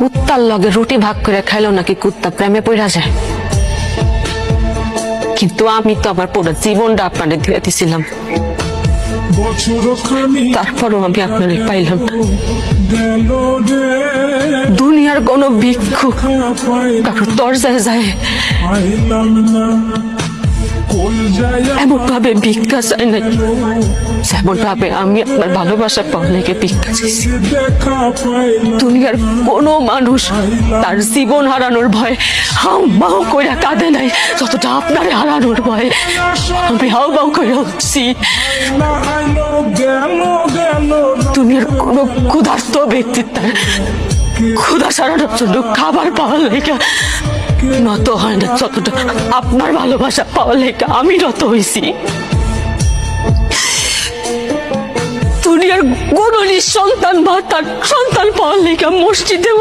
কুত্তার লগে রুটি ভাগ করে খাইলো নাকি কুত্তা প্রেমে পড়া যায়। কিন্তু আমি তো আমার পুরো জীবনটা আপনাদের দিয়ে দিছিলাম, তারপরও আমি আপনাদের পাইলাম না। দুনিয়ার কোন ভিক্ষুক কারো দরজায় যায় এমন ভাবে ভিক্ষা চাই নাই, যেমন ভাবে আমি আপনার ভালোবাসা পাওয়া লেগে ভিক্ষা চাইছি। দুনিয়ার কোন মানুষ তার জীবন হারানোর ভয় হাউ মাউ করে কাঁদে নাই যতটা আপনার হারানোর ভয় আমি হাউ মাউ করে উঠছি। দুনিয়ার কোন ক্ষুধার্ত ব্যক্তি তার ক্ষুধা সারানোর জন্য খাবার পাওয়ার লেগে নত হয় না যতটা আপনার ভালোবাসা পাওয়ার লেগে আমি নত হয়েছি। দুনিয়ার কোন সন্তান বা তার সন্তান পাওয়ার লেগে মসজিদে